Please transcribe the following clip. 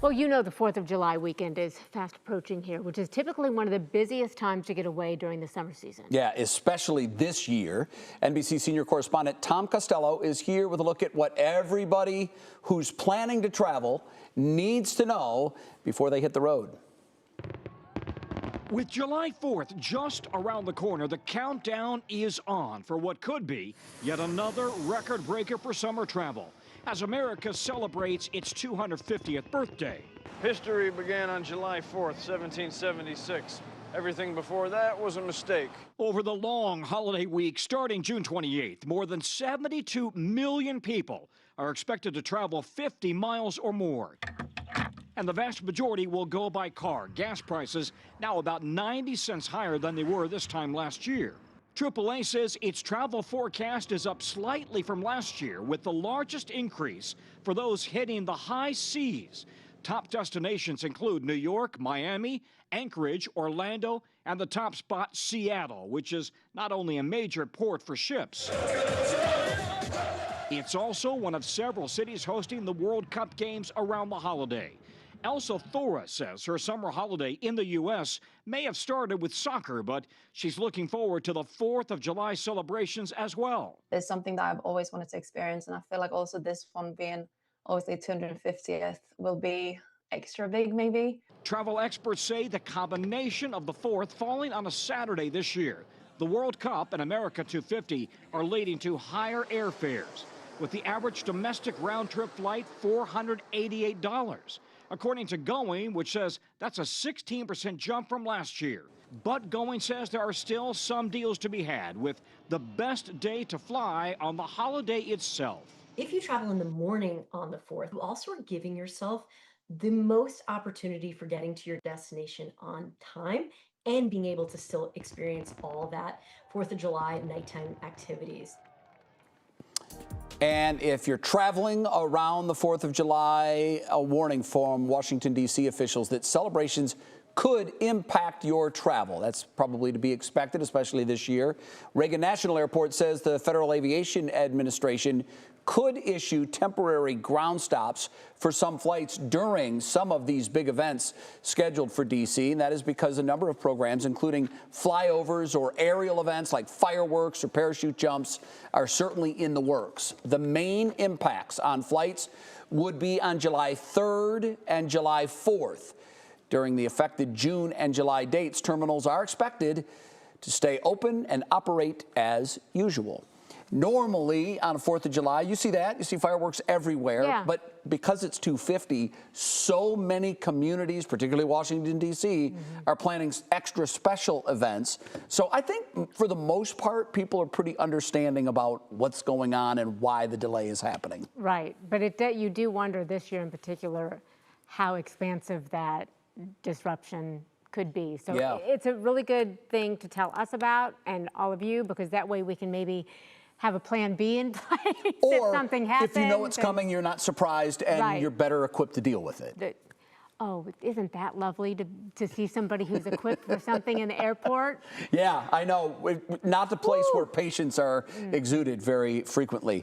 Well, you know the 4th of July weekend is fast approaching here, which is typically one of the busiest times to get away during the summer season. Yeah, especially this year. NBC senior correspondent Tom Costello is here with a look at what everybody who's planning to travel needs to know before they hit the road. With July 4th just around the corner, the countdown is on for what could be yet another record breaker for summer travel as America celebrates its 250th birthday. History began on July 4th, 1776. Everything before that was a mistake. Over the long holiday week starting June 28th, more than 72 million people are expected to travel 50 miles or more. And the vast majority will go by car. Gas prices now about 90 cents higher than they were this time last year. AAA says its travel forecast is up slightly from last year, with the largest increase for those hitting the high seas. Top destinations include New York, Miami, Anchorage, Orlando, and the top spot, Seattle, which is not only a major port for ships. It's also one of several cities hosting the World Cup games around the holiday. Elsa Thora says her summer holiday in the U.S. may have started with soccer, but she's looking forward to the 4th of July celebrations as well. It's something that I've always wanted to experience, and I feel like also this one being obviously 250th will be extra big maybe. Travel experts say the combination of the 4th falling on a Saturday this year, the World Cup and America 250 are leading to higher airfares, with the average domestic round-trip flight $488. According to Going, which says that's a 16% jump from last year. But Going says there are still some deals to be had, with the best day to fly on the holiday itself. If you travel in the morning on the 4th, you also are giving yourself the most opportunity for getting to your destination on time and being able to still experience all that 4th of July nighttime activities. And if you're traveling around the 4th of July, a warning from Washington, D.C. officials that celebrations could impact your travel. That's probably to be expected, especially this year. Reagan National Airport says the Federal Aviation Administration could issue temporary ground stops for some flights during some of these big events scheduled for D.C., and that is because a number of programs, including flyovers or aerial events like fireworks or parachute jumps, are certainly in the works. The main impacts on flights would be on July 3rd and July 4th. During the affected June and July dates, terminals are expected to stay open and operate as usual. Normally, on the 4th of July, you see that. You see fireworks everywhere. Yeah. But because it's 250, so many communities, particularly Washington, D.C., are planning extra special events. So I think, for the most part, people are pretty understanding about what's going on and why the delay is happening. Right, but you do wonder this year in particular how expansive that disruption could be. So Yeah. It's a really good thing to tell us about and all of you, because that way we can maybe have a plan B in place if something happens. If you know it's coming, you're not surprised and Right. you're better equipped to deal with it. Oh, isn't that lovely to see somebody who's equipped for something in the airport? Yeah, I know. Not the place where patients are exuded very frequently.